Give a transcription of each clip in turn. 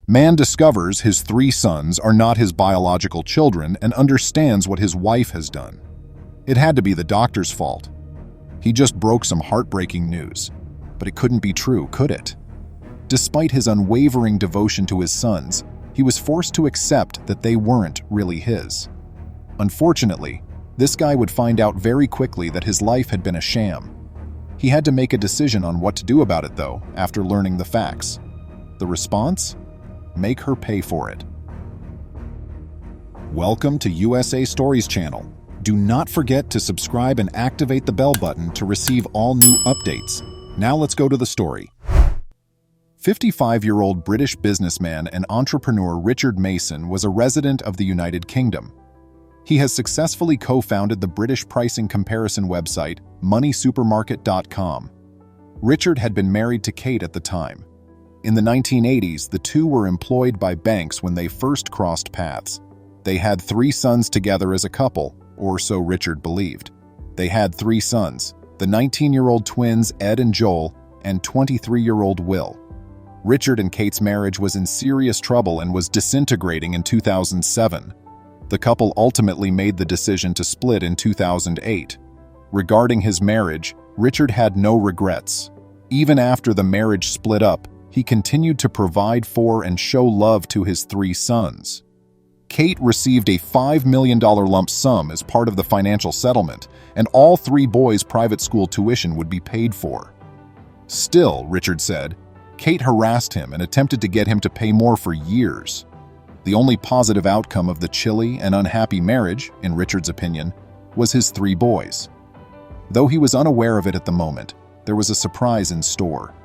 Man discovers his 3 sons are not his biological children and understands what his wife has done. It had to be the doctor's fault. He just broke some heartbreaking news. But it couldn't be true, could it? Despite his unwavering devotion to his sons, he was forced to accept that they weren't really his. Unfortunately, this guy would find out very quickly that his life had been a sham. He had to make a decision on what to do about it, though, after learning the facts. The response? Make her pay for it. Welcome to USA Stories channel. Do not forget to subscribe and activate the bell button to receive all new updates. Now let's go to the story. 55-year-old British businessman and entrepreneur Richard Mason was a resident of the United Kingdom. He has successfully co-founded the British pricing comparison website moneysupermarket.com. Richard had been married to Kate at the time. In the 1980s, the two were employed by banks when they first crossed paths. They had 3 sons together as a couple, or so Richard believed. They had 3 sons, the 19-year-old twins Ed and Joel, and 23-year-old Will. Richard and Kate's marriage was in serious trouble and was disintegrating in 2007. The couple ultimately made the decision to split in 2008. Regarding his marriage, Richard had no regrets. Even after the marriage split up, he continued to provide for and show love to his 3 sons. Kate received a $5 million lump sum as part of the financial settlement, and all 3 boys' private school tuition would be paid for. Still, Richard said, Kate harassed him and attempted to get him to pay more for years. The only positive outcome of the chilly and unhappy marriage, in Richard's opinion, was his 3 boys. Though he was unaware of it at the moment, there was a surprise in store.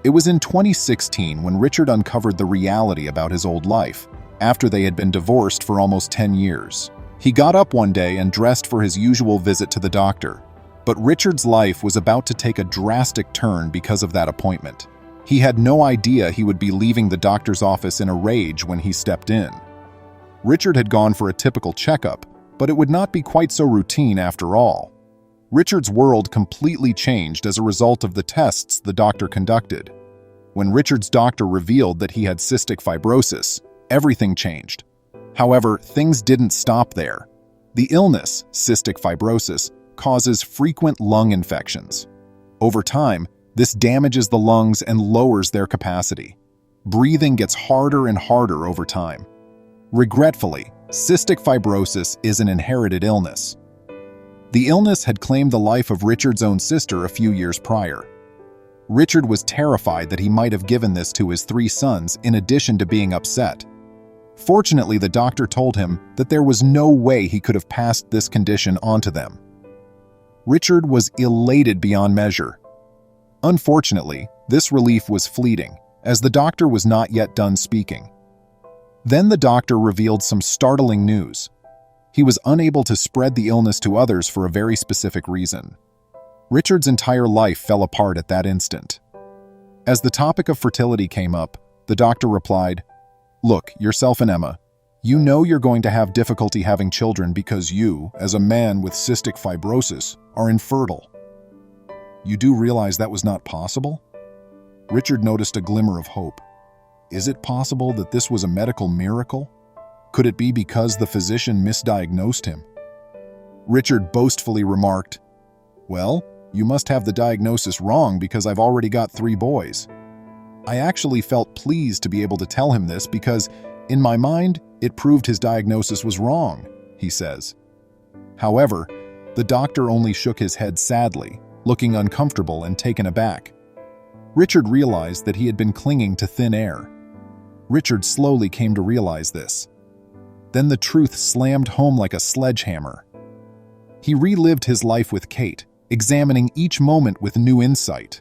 It was in 2016 when Richard uncovered the reality about his old life, after they had been divorced for almost 10 years. He got up one day and dressed for his usual visit to the doctor. But Richard's life was about to take a drastic turn because of that appointment. He had no idea he would be leaving the doctor's office in a rage when he stepped in. Richard had gone for a typical checkup, but it would not be quite so routine after all. Richard's world completely changed as a result of the tests the doctor conducted. When Richard's doctor revealed that he had cystic fibrosis, everything changed. However, things didn't stop there. The illness, cystic fibrosis, causes frequent lung infections. Over time, this damages the lungs and lowers their capacity. Breathing gets harder and harder over time. Regretfully, cystic fibrosis is an inherited illness. The illness had claimed the life of Richard's own sister a few years prior. Richard was terrified that he might have given this to his 3 sons in addition to being upset. Fortunately, the doctor told him that there was no way he could have passed this condition on to them. Richard was elated beyond measure. Unfortunately, this relief was fleeting, as the doctor was not yet done speaking. Then the doctor revealed some startling news. He was unable to spread the illness to others for a very specific reason. Richard's entire life fell apart at that instant. As the topic of fertility came up, the doctor replied, "Look, yourself and Emma, you know you're going to have difficulty having children because you, as a man with cystic fibrosis, are infertile. You do realize that was not possible?" Richard noticed a glimmer of hope. Is it possible that this was a medical miracle? Could it be because the physician misdiagnosed him? Richard boastfully remarked, "Well, you must have the diagnosis wrong because I've already got 3 boys." I actually felt pleased to be able to tell him this because, in my mind, it proved his diagnosis was wrong, he says. However, the doctor only shook his head sadly, looking uncomfortable and taken aback. Richard realized that he had been clinging to thin air. Richard slowly came to realize this. Then the truth slammed home like a sledgehammer. He relived his life with Kate, examining each moment with new insight.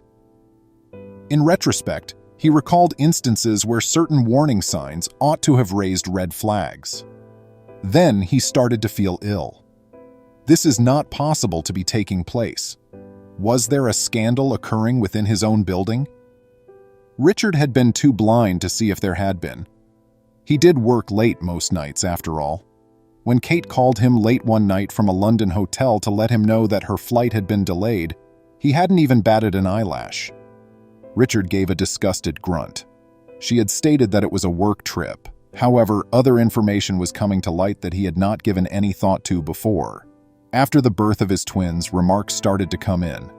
In retrospect, he recalled instances where certain warning signs ought to have raised red flags. Then he started to feel ill. This is not possible to be taking place. Was there a scandal occurring within his own building? Richard had been too blind to see if there had been. He did work late most nights, after all. When Kate called him late one night from a London hotel to let him know that her flight had been delayed, he hadn't even batted an eyelash. Richard gave a disgusted grunt. She had stated that it was a work trip. However, other information was coming to light that he had not given any thought to before. After the birth of his twins, remarks started to come in.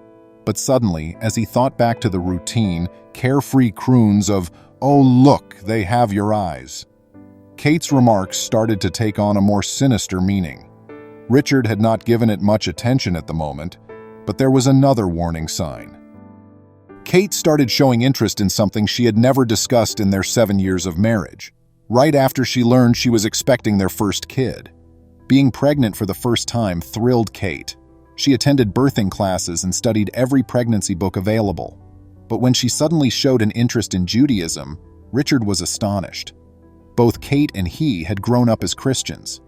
But suddenly, as he thought back to the routine, carefree croons of, "Oh look, they have your eyes," Kate's remarks started to take on a more sinister meaning. Richard had not given it much attention at the moment, but there was another warning sign. Kate started showing interest in something she had never discussed in their 7 years of marriage, right after she learned she was expecting their first kid. Being pregnant for the first time thrilled Kate. She attended birthing classes and studied every pregnancy book available. But when she suddenly showed an interest in Judaism, Richard was astonished. Both Kate and he had grown up as Christians.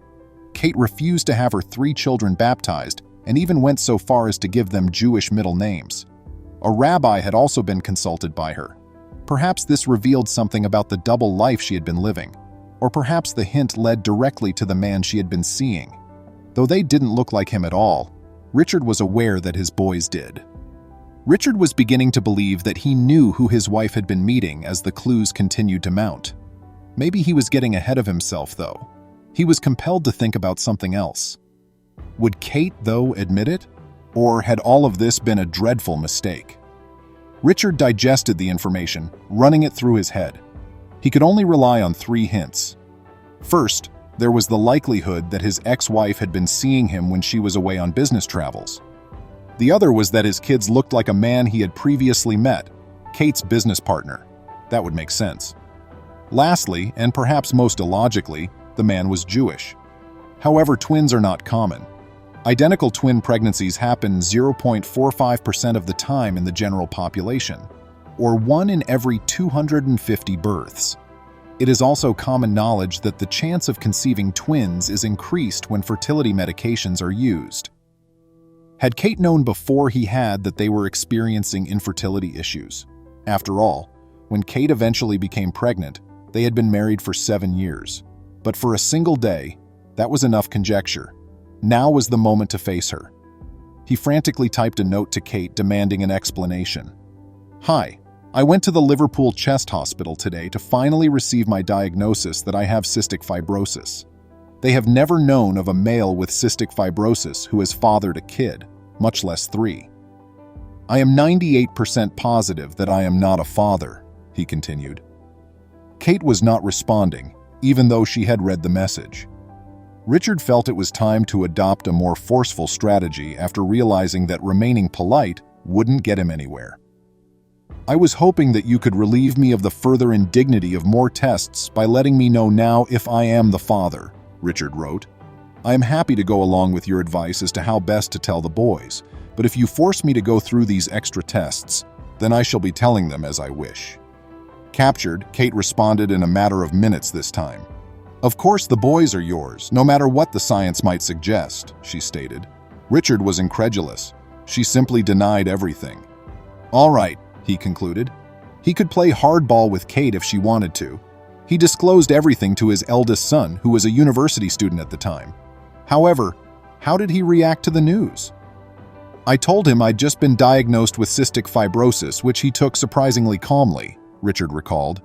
Kate refused to have her 3 children baptized and even went so far as to give them Jewish middle names. A rabbi had also been consulted by her. Perhaps this revealed something about the double life she had been living, or perhaps the hint led directly to the man she had been seeing. Though they didn't look like him at all, Richard was aware that his boys did. Richard was beginning to believe that he knew who his wife had been meeting as the clues continued to mount. Maybe he was getting ahead of himself, though. He was compelled to think about something else. Would Kate, though, admit it? Or had all of this been a dreadful mistake? Richard digested the information, running it through his head. He could only rely on 3 hints. First, there was the likelihood that his ex-wife had been seeing him when she was away on business travels. The other was that his kids looked like a man he had previously met, Kate's business partner. That would make sense. Lastly, and perhaps most illogically, the man was Jewish. However, twins are not common. Identical twin pregnancies happen 0.45% of the time in the general population, or 1 in every 250 births. It is also common knowledge that the chance of conceiving twins is increased when fertility medications are used. Had Kate known before he had that they were experiencing infertility issues? After all, when Kate eventually became pregnant, they had been married for 7 years. But for a single day, that was enough conjecture. Now was the moment to face her. He frantically typed a note to Kate demanding an explanation. "Hi, I went to the Liverpool Chest Hospital today to finally receive my diagnosis that I have cystic fibrosis. They have never known of a male with cystic fibrosis who has fathered a kid, much less 3. I am 98% positive that I am not a father," he continued. Kate was not responding, even though she had read the message. Richard felt it was time to adopt a more forceful strategy after realizing that remaining polite wouldn't get him anywhere. "I was hoping that you could relieve me of the further indignity of more tests by letting me know now if I am the father," Richard wrote. "I am happy to go along with your advice as to how best to tell the boys, but if you force me to go through these extra tests, then I shall be telling them as I wish." Captured, Kate responded in a matter of minutes this time. "Of course the boys are yours, no matter what the science might suggest," she stated. Richard was incredulous. She simply denied everything. "All right," he concluded. He could play hardball with Kate if she wanted to. He disclosed everything to his eldest son, who was a university student at the time. However, how did he react to the news? "I told him I'd just been diagnosed with cystic fibrosis, which he took surprisingly calmly," Richard recalled.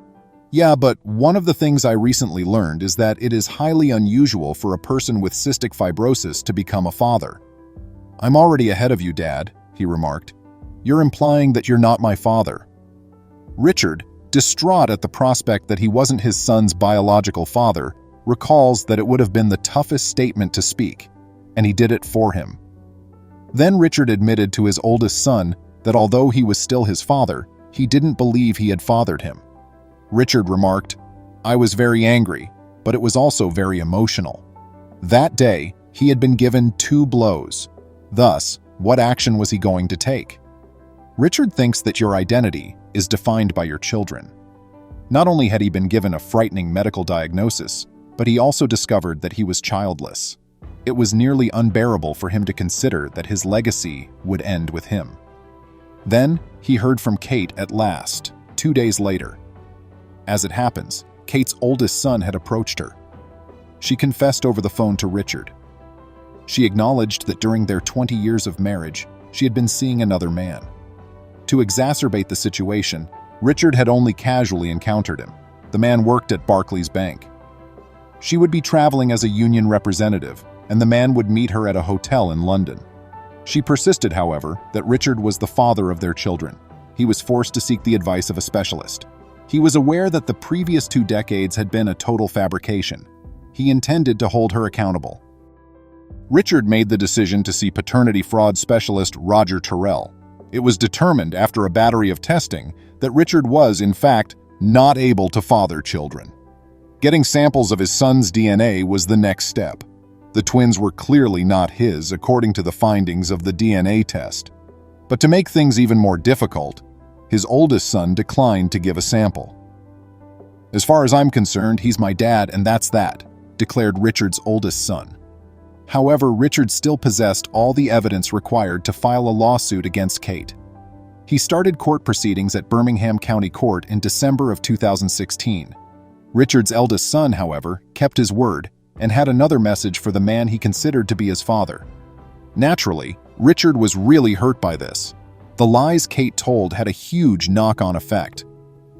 "Yeah, but one of the things I recently learned is that it is highly unusual for a person with cystic fibrosis to become a father." "I'm already ahead of you, Dad," he remarked. "You're implying that you're not my father." Richard, distraught at the prospect that he wasn't his son's biological father, recalls that it would have been the toughest statement to speak, and he did it for him. Then Richard admitted to his oldest son that although he was still his father, he didn't believe he had fathered him. Richard remarked, "I was very angry, but it was also very emotional." That day, he had been given 2 blows. Thus, what action was he going to take? Richard thinks that your identity is defined by your children. Not only had he been given a frightening medical diagnosis, but he also discovered that he was childless. It was nearly unbearable for him to consider that his legacy would end with him. Then, he heard from Kate at last, 2 days later. As it happens, Kate's oldest son had approached her. She confessed over the phone to Richard. She acknowledged that during their 20 years of marriage, she had been seeing another man. To exacerbate the situation, Richard had only casually encountered him. The man worked at Barclays Bank. She would be traveling as a union representative, and the man would meet her at a hotel in London. She persisted, however, that Richard was the father of their children. He was forced to seek the advice of a specialist. He was aware that the previous 2 decades had been a total fabrication. He intended to hold her accountable. Richard made the decision to see paternity fraud specialist Roger Terrell. It was determined after a battery of testing that Richard was, in fact, not able to father children. Getting samples of his son's DNA was the next step. The twins were clearly not his, according to the findings of the DNA test. But to make things even more difficult, his oldest son declined to give a sample. "As far as I'm concerned, he's my dad, and that's that," declared Richard's oldest son. However, Richard still possessed all the evidence required to file a lawsuit against Kate. He started court proceedings at Birmingham County Court in December of 2016. Richard's eldest son, however, kept his word and had another message for the man he considered to be his father. Naturally, Richard was really hurt by this. The lies Kate told had a huge knock-on effect.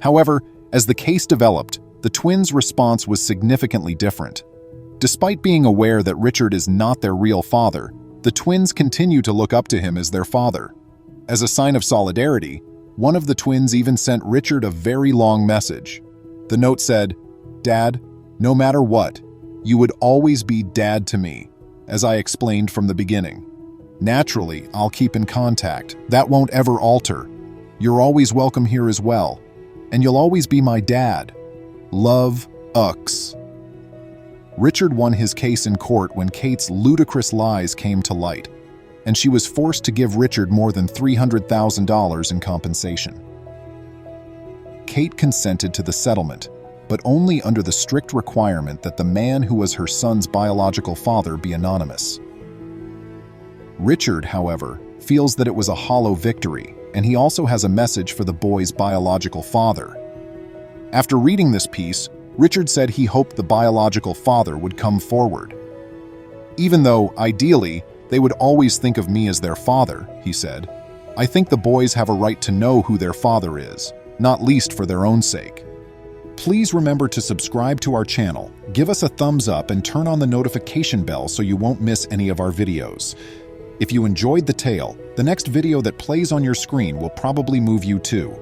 However, as the case developed, the twins' response was significantly different. Despite being aware that Richard is not their real father, the twins continue to look up to him as their father. As a sign of solidarity, one of the twins even sent Richard a very long message. The note said, "Dad, no matter what, you would always be Dad to me, as I explained from the beginning. Naturally, I'll keep in contact. That won't ever alter. You're always welcome here as well. And you'll always be my dad. Love, Ux." Richard won his case in court when Kate's ludicrous lies came to light, and she was forced to give Richard more than $300,000 in compensation. Kate consented to the settlement, but only under the strict requirement that the man who was her son's biological father be anonymous. Richard, however, feels that it was a hollow victory, and he also has a message for the boy's biological father. After reading this piece, Richard said he hoped the biological father would come forward. "Even though, ideally, they would always think of me as their father," he said, "I think the boys have a right to know who their father is, not least for their own sake." Please remember to subscribe to our channel, give us a thumbs up, and turn on the notification bell so you won't miss any of our videos. If you enjoyed the tale, the next video that plays on your screen will probably move you too.